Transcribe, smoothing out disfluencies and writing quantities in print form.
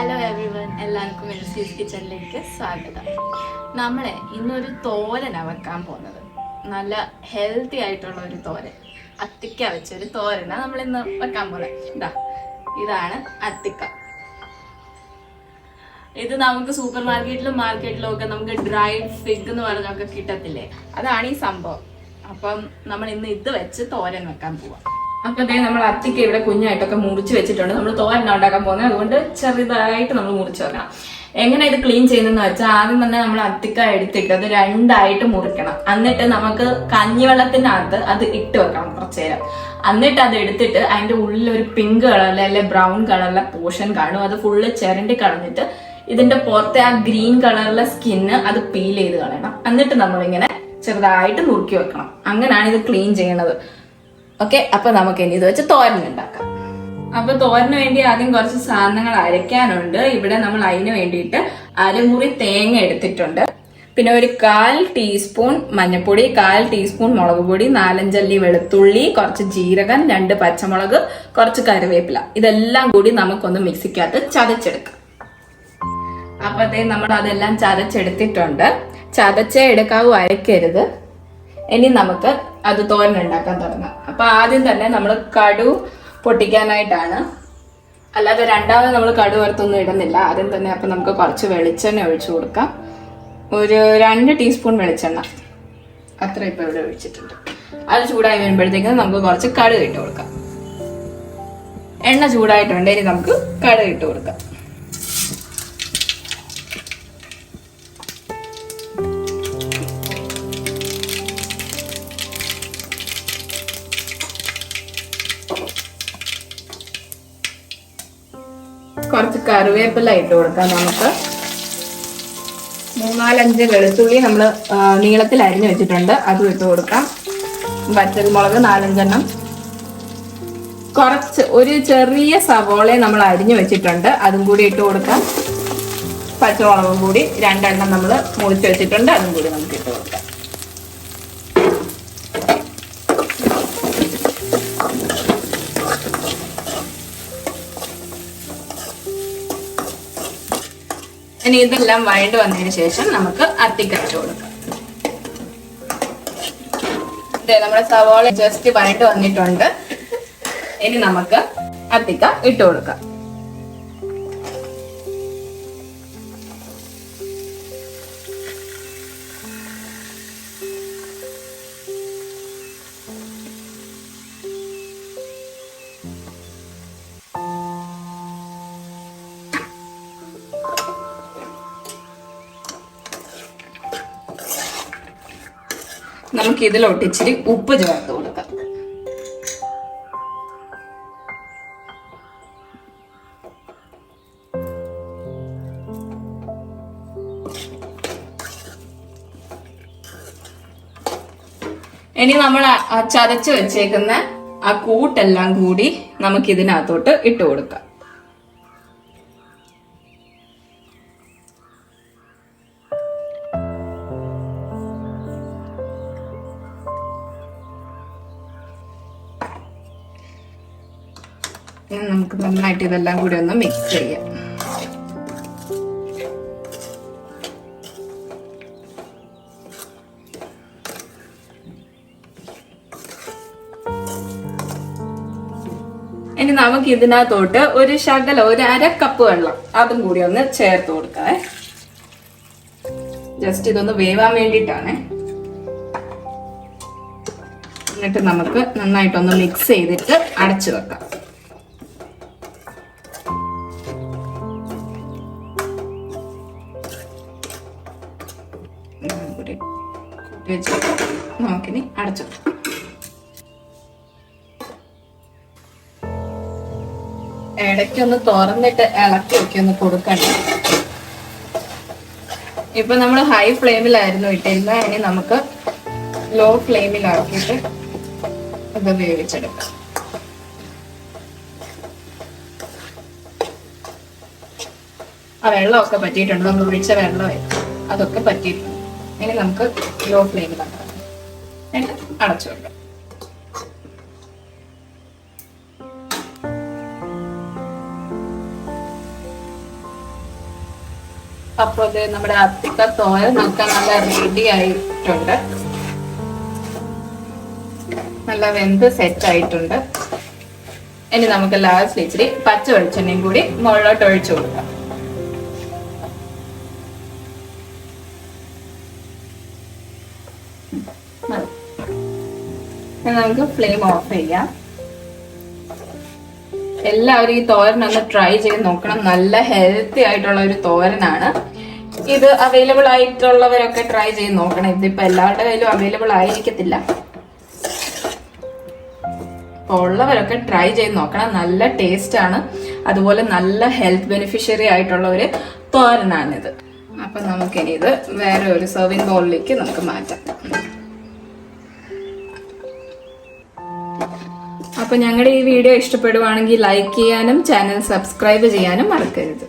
Hello everyone, എല്ലാവർക്കും mercies കിച്ചണിലേക്ക് സ്വാഗതം. നമ്മളെ ഇന്നൊരു തോരനാണ് വെക്കാൻ പോകുന്നത്. നല്ല ഹെൽത്തി ആയിട്ടുള്ള ഒരു തോരൻ, അത്തിക്ക വെച്ചൊരു തോരനാണ് നമ്മൾ ഇന്ന് വെക്കാൻ പോകുന്നത്. ഇതാണ് അത്തിക്ക. ഇത് നമുക്ക് സൂപ്പർ മാർക്കറ്റിലും ഒക്കെ നമുക്ക് ഡ്രൈഡ് ഫിഗ് എന്ന് പറഞ്ഞൊക്കെ കിട്ടത്തില്ലേ, അതാണ് ഈ സംഭവം. അപ്പം നമ്മൾ ഇന്ന് ഇത് വെച്ച് തോരൻ വെക്കാൻ പോവാം. അപ്പൊ അതേ നമ്മൾ അത്തിക്ക ഇവിടെ കുഞ്ഞായിട്ടൊക്കെ മുറിച്ച് വെച്ചിട്ടുണ്ട്. നമ്മൾ തോരൻ ഉണ്ടാക്കാൻ പോകുന്നത്, അതുകൊണ്ട് ചെറുതായിട്ട് നമ്മൾ മുറിച്ച് വെക്കണം. എങ്ങനെ ഇത് ക്ലീൻ ചെയ്യുന്നതെന്ന് വെച്ചാൽ ആദ്യം തന്നെ നമ്മൾ അത്തിക്ക എടുത്തിട്ട് അത് രണ്ടായിട്ട് മുറിക്കണം. എന്നിട്ട് നമുക്ക് കഞ്ഞിവെള്ളത്തിനകത്ത് അത് ഇട്ട് വെക്കണം കുറച്ചു നേരം. എന്നിട്ട് അത് എടുത്തിട്ട് അതിന്റെ ഉള്ളിൽ ഒരു പിങ്ക് കളറിലെ അല്ലെ ബ്രൗൺ കളറിലെ പോർഷൻ കാണും, അത് ഫുള്ള് ചിരണ്ടി കളഞ്ഞിട്ട് ഇതിന്റെ പുറത്തെ ആ ഗ്രീൻ കളറിലെ സ്കിന്ന് അത് പീൽ ചെയ്ത് കളയണം. എന്നിട്ട് നമ്മളിങ്ങനെ ചെറുതായിട്ട് നുറുക്കി വെക്കണം. അങ്ങനെയാണ് ഇത് ക്ലീൻ ചെയ്യണത്. ഓക്കെ, അപ്പൊ നമുക്ക് ഇനി ഇത് വെച്ച് തോരൻ ഉണ്ടാക്കാം. അപ്പൊ തോരന് വേണ്ടി ആദ്യം കുറച്ച് സാധനങ്ങൾ അരയ്ക്കാനുണ്ട്. ഇവിടെ നമ്മൾ അതിന് വേണ്ടിയിട്ട് അരമുറി തേങ്ങ എടുത്തിട്ടുണ്ട്. പിന്നെ ഒരു 1/4 ടീസ്പൂൺ മഞ്ഞൾപ്പൊടി, 1/4 ടീസ്പൂൺ മുളക് പൊടി, 4-5 അല്ലി വെളുത്തുള്ളി, കുറച്ച് ജീരകം, 2 പച്ചമുളക്, കുറച്ച് കറിവേപ്പില. ഇതെല്ലാം കൂടി നമുക്കൊന്ന് മിക്സിക്കകത്ത് ചതച്ചെടുക്കാം. അപ്പത്തേ നമ്മൾ അതെല്ലാം ചതച്ചെടുത്തിട്ടുണ്ട്. ചതച്ചേ എടുക്കാവൂ, അരക്കരുത്. ഇനി നമുക്ക് അത് തോരൻ ഉണ്ടാക്കാൻ തുടങ്ങാം. അപ്പൊ ആദ്യം തന്നെ നമ്മൾ കടു പൊട്ടിക്കാനായിട്ടാണ്, അല്ലാതെ രണ്ടാമത് നമ്മൾ കടു വറുത്തൊന്നും ഇടുന്നില്ല. ആദ്യം തന്നെ അപ്പൊ നമുക്ക് കുറച്ച് വെളിച്ചെണ്ണ ഒഴിച്ചു കൊടുക്കാം. ഒരു 2 ടീസ്പൂൺ വെളിച്ചെണ്ണ അത്ര ഇപ്പൊ ഇവിടെ ഒഴിച്ചിട്ടുണ്ട്. അത് ചൂടായി വരുമ്പോഴത്തേക്കും നമുക്ക് കുറച്ച് കടുക് ഇട്ട് കൊടുക്കാം. എണ്ണ ചൂടായിട്ടുണ്ട്, ഇനി നമുക്ക് കടുക് ഇട്ട് കൊടുക്കാം. കുറച്ച് കറിവേപ്പില ഇട്ട് കൊടുക്കാം. നമുക്ക് 3-4-5 വെളുത്തുള്ളി നമ്മൾ നീളത്തിൽ അരിഞ്ഞു വെച്ചിട്ടുണ്ട്, അതും ഇട്ട് കൊടുക്കാം. വറ്റൽമുളക് 4-5 എണ്ണം, കുറച്ച് ഒരു ചെറിയ സവോളയെ നമ്മൾ അരിഞ്ഞു വെച്ചിട്ടുണ്ട്, അതും കൂടി ഇട്ട് കൊടുക്കാം. പച്ചമുളകും കൂടി 2 എണ്ണം നമ്മൾ മുറിച്ച് വെച്ചിട്ടുണ്ട്, അതും കൂടി നമുക്ക് ഇട്ട് കൊടുക്കാം. ഇനി ഇതെല്ലാം വഴണ്ട് വന്നതിന് ശേഷം നമുക്ക് അത്തിക്ക ഇട്ട് കൊടുക്കാം. നമ്മുടെ സവാള ജസ്റ്റ് വഴണ്ട് വന്നിട്ടുണ്ട്. ഇനി നമുക്ക് അത്തിക്ക ഇട്ട് കൊടുക്കാം. നമുക്ക് ഇതിലോട്ട് ഇച്ചിരി ഉപ്പ് ചേർത്ത് കൊടുക്കാം. ഇനി നമ്മൾ ചതച്ച് വെച്ചേക്കുന്ന ആ കൂട്ടെല്ലാം കൂടി നമുക്ക് ഇതിനകത്തോട്ട് ഇട്ട് കൊടുക്കാം. നമുക്ക് നന്നായിട്ട് ഇതെല്ലാം കൂടി ഒന്ന് മിക്സ് ചെയ്യാം. ഇനി നമുക്ക് ഇതിനകത്തോട്ട് ഒരു ശകലം, ഒരു 1/2 കപ്പ് വെള്ളം അതും കൂടി ഒന്ന് ചേർത്ത് കൊടുക്കാം. ജസ്റ്റ് ഇതൊന്ന് വേവാൻ വേണ്ടിയിട്ടാണ്. എന്നിട്ട് നമുക്ക് നന്നായിട്ടൊന്ന് മിക്സ് ചെയ്തിട്ട് അടച്ചു വെക്കാം. നമുക്കിനി അടച്ചു. ഇടയ്ക്കൊന്ന് തുറന്നിട്ട് ഇളക്കി ഒക്കെ ഒന്ന് കൊടുക്കണ്ട. ഇപ്പൊ നമ്മൾ ഹൈ ഫ്ലെയിമിലായിരുന്നു ഇട്ടിരുന്നത്, ഇനി നമുക്ക് ലോ ഫ്ലെയിമിലാക്കിയിട്ട് ഇത് വേവിച്ചെടുക്കാം. ആ വെള്ളമൊക്കെ പറ്റിയിട്ടുണ്ട്, നമ്മൾ ഒഴിച്ച വെള്ളമേ അതൊക്കെ പറ്റിയിട്ടുണ്ട്. ഇനി നമുക്ക് ലോ ഫ്ലെയിമിലാക്കാം, അടച്ചു വെക്കാം. അപ്പൊ അത് നമ്മുടെ അത്തിക്ക തോരൻ ഒക്കെ നല്ല റെഡി ആയിട്ടുണ്ട്, നല്ല വെന്ത് സെറ്റ് ആയിട്ടുണ്ട്. ഇനി നമുക്ക് ലാസ്റ്റ് ഇച്ചിരി പച്ച വെളിച്ചെണ്ണയും കൂടി മുകളിലോട്ട് ഒഴിച്ചു കൊടുക്കാം. നമുക്ക് ഫ്ലെയിം ഓഫ് ചെയ്യാം. എല്ലാവരും ഈ തോരൻ ഒന്ന് ട്രൈ ചെയ്ത് നോക്കണം. നല്ല ഹെൽത്തി ആയിട്ടുള്ള ഒരു തോരനാണ് ഇത്. അവൈലബിൾ ആയിട്ടുള്ളവരൊക്കെ ട്രൈ ചെയ്ത് നോക്കണം. ഇതിപ്പോ എല്ലാവരുടെ കയ്യിലും അവൈലബിൾ ആയിരിക്കത്തില്ല. അപ്പൊ ഉള്ളവരൊക്കെ ട്രൈ ചെയ്ത് നോക്കണം. നല്ല ടേസ്റ്റ് ആണ്, അതുപോലെ നല്ല ഹെൽത്ത് ബെനിഫിഷ്യറി ആയിട്ടുള്ള ഒരു തോരനാണിത്. അപ്പൊ നമുക്കിനി ഇത് വേറെ ഒരു സെർവിങ് ബൗളിലേക്ക് നമുക്ക് മാറ്റാം. അപ്പൊ ഞങ്ങളുടെ ഈ വീഡിയോ ഇഷ്ടപ്പെടുവാണെങ്കിൽ ലൈക്ക് ചെയ്യാനും ചാനൽ സബ്സ്ക്രൈബ് ചെയ്യാനും മറക്കരുത്.